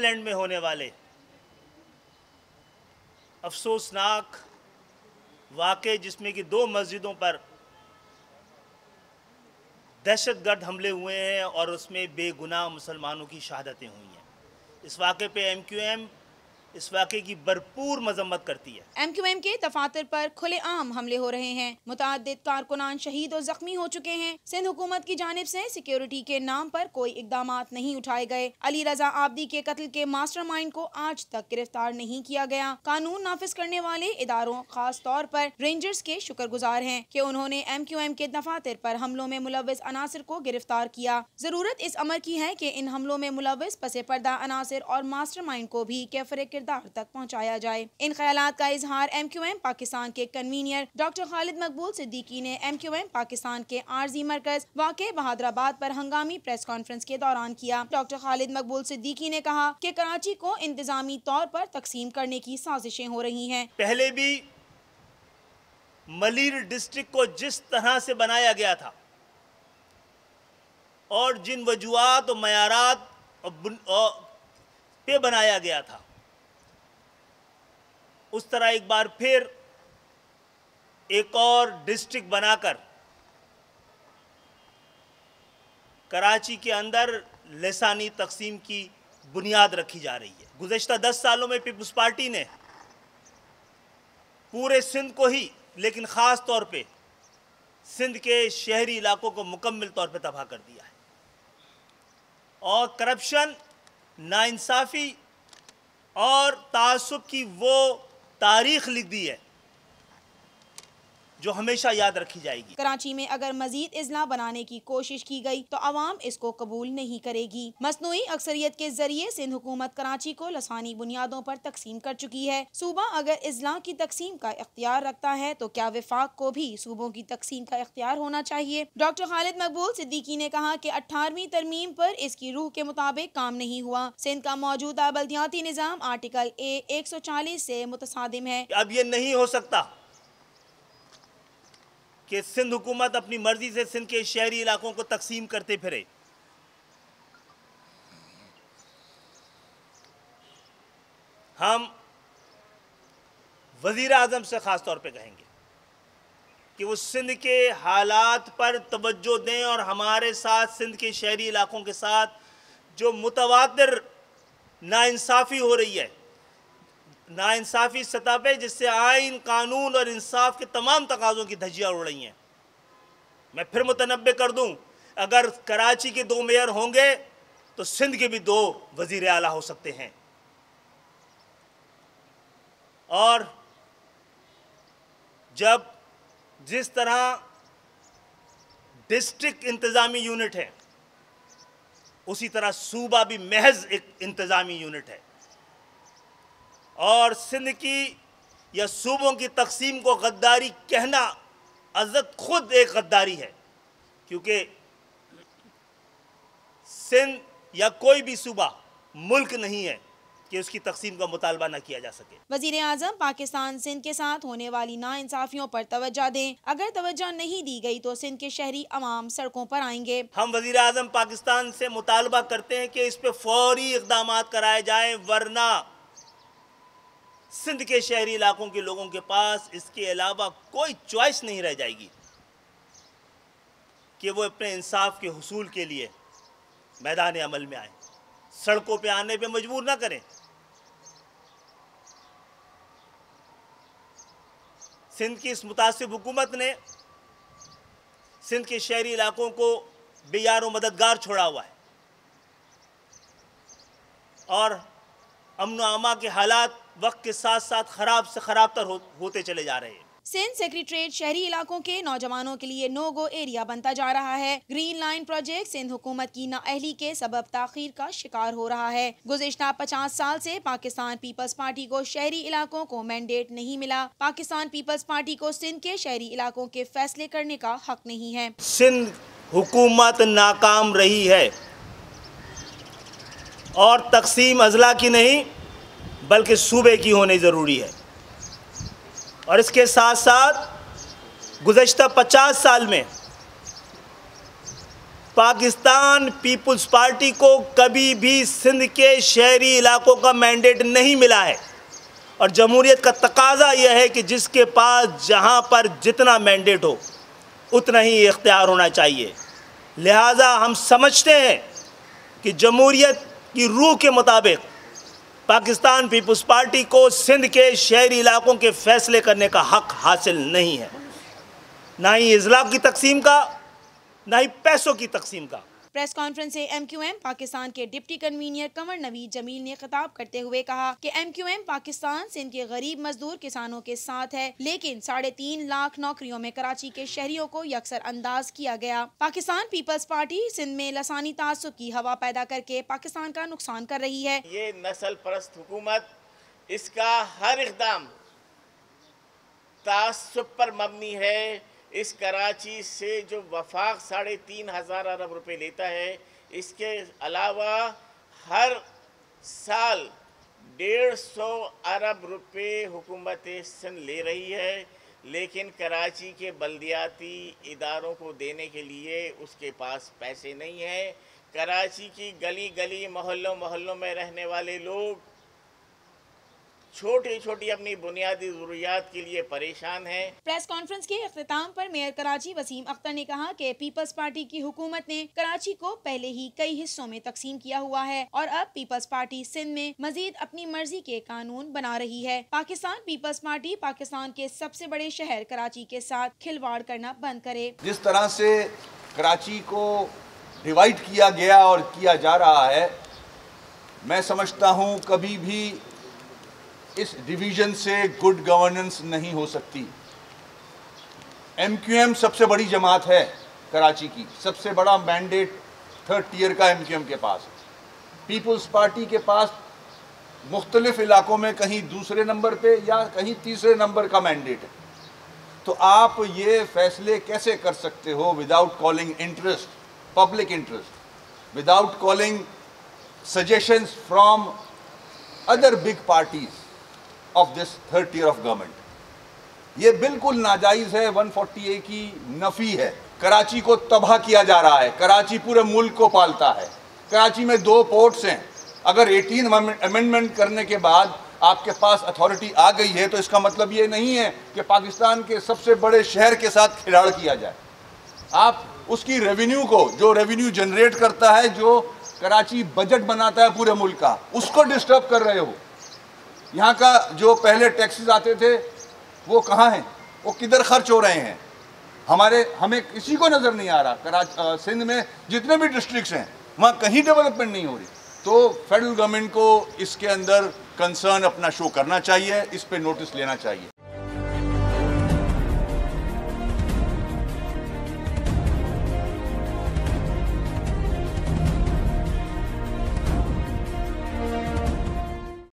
New Zealand में होने वाले अफसोसनाक वाक़े, जिसमें कि 2 मस्जिदों पर दहशतगर्द हमले हुए हैं और उसमें बेगुनाह मुसलमानों की शहादतें हुई हैं। इस वाक़े पे MQM इस वाक़े की भरपूर मजम्मत करती है। MQM के दफातर पर खुलेआम हमले हो रहे हैं। मुतअद्दिद कारकुनान शहीद और जख्मी हो चुके हैं। सिंध हुकूमत की जानिब से सिक्योरिटी के नाम पर कोई इकदामात नहीं उठाए गए। अली रजा आबदी के कत्ल के मास्टरमाइंड को आज तक गिरफ्तार नहीं किया गया। कानून नाफिज करने वाले इदारों, खास तौर पर रेंजर्स के शुक्रगुजार हैं कि उन्होंने MQM के दफातर पर हमलों में मुलव्विस अनासिर को गिरफ्तार किया। जरूरत इस अमर की है कि इन हमलों में मुलव्विस पसे पर्दा अनासिर और मास्टरमाइंड को भी कैफरे किरदार तक पहुँचाया जाए। इन ख्यालात का इजहार MQM पाकिस्तान के कन्वीनियर डॉक्टर खालिद मकबूल सिद्दीकी ने MQM पाकिस्तान के आर्जी मरकज वाक़े बहादुराबाद पर हंगामी प्रेस कॉन्फ्रेंस के दौरान किया। डॉक्टर खालिद मकबूल सिद्दीकी ने कहा कि कराची को इंतजामी तौर पर तकसीम करने की साजिशें हो रही हैं। पहले भी मलीर डिस्ट्रिक्ट को जिस तरह से बनाया गया था और जिन वजूहात और मयारात पे बनाया गया था, उस तरह एक बार फिर एक और डिस्ट्रिक्ट बनाकर कराची के अंदर लसानी तकसीम की बुनियाद रखी जा रही है। गुज़श्ता 10 सालों में पीपल्स पार्टी ने पूरे सिंध को ही, लेकिन ख़ास तौर पे सिंध के शहरी इलाकों को मुकम्मल तौर पे तबाह कर दिया है और करप्शन, नाइंसाफ़ी और तासुब की वो तारीख लिख दी है जो हमेशा याद रखी जाएगी। कराची में अगर मजीद इजला बनाने की कोशिश की गई तो अवाम इसको कबूल नहीं करेगी। मसनूई अक्सरियत के जरिए सिंध हुकूमत कराची को लसानी बुनियादों पर तकसीम कर चुकी है। सूबा अगर इजला की तकसीम का इख्तियार रखता है तो क्या वफाक को भी सूबों की तकसीम का इख्तियार होना चाहिए? डॉक्टर खालिद मकबूल सिद्दीकी ने कहा कि 18वीं तरमीम पर इसकी रूह के मुताबिक काम नहीं हुआ। सिंध का मौजूदा बल्दियाती निज़ाम आर्टिकल A 140 से मुतसादिम है। अब ये नहीं हो सकता कि सिंध हुकूमत अपनी मर्जी से सिंध के शहरी इलाकों को तकसीम करते फिरे। हम वज़ीर आज़म से ख़ास तौर पे कहेंगे कि वो सिंध के हालात पर तवज्जो दें और हमारे साथ सिंध के शहरी इलाकों के साथ जो मुतवातिर नाइंसाफ़ी हो रही है, नाइंसाफ़ी सतह पे, जिससे आइन, कानून और इंसाफ के तमाम तकाज़ों की धज्जियाँ उड़ रही हैं। मैं फिर मुतनब्बे कर दूं, अगर कराची के 2 मेयर होंगे तो सिंध के भी 2 वज़ीर आला हो सकते हैं। और जब जिस तरह डिस्ट्रिक्ट इंतज़ामी यूनिट है, उसी तरह सूबा भी महज एक इंतज़ामी यूनिट है और सिंध की या सूबों की तकसीम को गद्दारी कहना अज़त खुद एक गद्दारी है, क्योंकि सिंध या कोई भी सूबा मुल्क नहीं है कि उसकी तकसीम का मुतालबा न किया जा सके। वज़ीर आज़म पाकिस्तान सिंध के साथ होने वाली नाइंसाफियों पर तवज्जो दें। अगर तवज्जो नहीं दी गई तो सिंध के शहरी अवाम सड़कों पर आएंगे। हम वज़ीर आज़म पाकिस्तान से मुतालबा करते हैं कि इस पे फौरी इक़दामात कराए जाएं, वरना सिंध के शहरी इलाकों के लोगों के पास इसके अलावा कोई चॉइस नहीं रह जाएगी कि वो अपने इंसाफ के हुसूल के लिए मैदान अमल में आए, सड़कों पे आने पे मजबूर ना करें। सिंध की इस मुतासिब हुकूमत ने सिंध के शहरी इलाकों को बेयार व मददगार छोड़ा हुआ है और अमन व अमा के हालात वक्त के साथ साथ खराब से खराब तर होते चले जा रहे हैं। सिंध सेक्रेटरीट शहरी इलाकों के नौजवानों के लिए नो गो एरिया बनता जा रहा है। ग्रीन लाइन प्रोजेक्ट सिंध हुकूमत की नाअहली के सबब ताखीर का शिकार हो रहा है। गुज़िश्ता 50 साल से पाकिस्तान पीपल्स पार्टी को शहरी इलाकों को मैंडेट नहीं मिला। पाकिस्तान पीपल्स पार्टी को सिंध के शहरी इलाकों के फैसले करने का हक नहीं है। सिंध हुकूमत नाकाम रही है और तकसीम अजला की नहीं बल्कि सूबे की होनी ज़रूरी है और इसके साथ साथ गुज़श्ता 50 साल में पाकिस्तान पीपुल्स पार्टी को कभी भी सिंध के शहरी इलाकों का मैंडेट नहीं मिला है और जमहूरियत का तकाजा यह है कि जिसके पास जहां पर जितना मैंडेट हो उतना ही इख्तियार होना चाहिए। लिहाजा हम समझते हैं कि जमहूरियत की रूह के मुताबिक पाकिस्तान पीपुल्स पार्टी को सिंध के शहरी इलाकों के फैसले करने का हक हासिल नहीं है, ना ही इजला की तकसीम का, ना ही पैसों की तकसीम का। प्रेस कॉन्फ्रेंस से MQM पाकिस्तान के डिप्टी कन्वीनर कंवर नवीद जमील ने खिताब करते हुए कहा कि MQM पाकिस्तान सिंध के गरीब मजदूर किसानों के साथ है, लेकिन 3.5 लाख नौकरियों में कराची के शहरियों को यकसर अंदाज किया गया। पाकिस्तान पीपल्स पार्टी सिंध में लसानी तासुब की हवा पैदा करके पाकिस्तान का नुकसान कर रही है। ये नस्ल परस्त हुकूमत, इसका हर इक़दाम तासुब पर मबनी है। इस कराची से जो वफाक 3,500 अरब रुपए लेता है, इसके अलावा हर साल 150 अरब रुपए हुकूमत सिंध ले रही है, लेकिन कराची के बल्दियाती इदारों को देने के लिए उसके पास पैसे नहीं है। कराची की गली गली मोहल्लों में रहने वाले लोग छोटी छोटी अपनी बुनियादी ज़रूरियात के लिए परेशान हैं। प्रेस कॉन्फ्रेंस के अख्तिताम पर मेयर कराची वसीम अख्तर ने कहा कि पीपल्स पार्टी की हुकूमत ने कराची को पहले ही कई हिस्सों में तकसीम किया हुआ है और अब पीपल्स पार्टी सिंध में मजीद अपनी मर्जी के कानून बना रही है। पाकिस्तान पीपल्स पार्टी पाकिस्तान के सबसे बड़े शहर कराची के साथ खिलवाड़ करना बंद करे। जिस तरह से कराची को डिवाइड किया गया और किया जा रहा है, मैं समझता हूँ कभी भी इस डिवीज़न से गुड गवर्नेंस नहीं हो सकती। MQM सबसे बड़ी जमात है कराची की, सबसे बड़ा मैंडेट 3rd टियर का MQM के पास। पीपल्स पार्टी के पास मुख्तलिफ इलाकों में कहीं दूसरे नंबर पे या कहीं तीसरे नंबर का मैंडेट है। तो आप ये फैसले कैसे कर सकते हो without calling interest, public interest, without calling suggestions from other big parties of this 3rd tier of government. ये बिल्कुल नाजायज़ है, 140A की नफ़ी है। कराची को तबाह किया जा रहा है। कराची पूरे मुल्क को पालता है। कराची में 2 पोर्ट्स हैं। अगर 18 अमेंडमेंट करने के बाद आपके पास अथॉरिटी आ गई है तो इसका मतलब ये नहीं है कि पाकिस्तान के सबसे बड़े शहर के साथ खिलाड़ किया जाए। आप उसकी रेवेन्यू को, जो रेवेन्यू जनरेट करता है, जो कराची बजट बनाता है पूरे मुल्क का, उसको डिस्टर्ब कर रहे हो। यहाँ का जो पहले टैक्सेस आते थे वो कहाँ हैं, वो किधर खर्च हो रहे हैं? हमें किसी को नज़र नहीं आ रहा। सिंध में जितने भी डिस्ट्रिक्ट्स हैं वहाँ कहीं डेवलपमेंट नहीं हो रही। तो फेडरल गवर्नमेंट को इसके अंदर कंसर्न अपना शो करना चाहिए, इस पे नोटिस लेना चाहिए।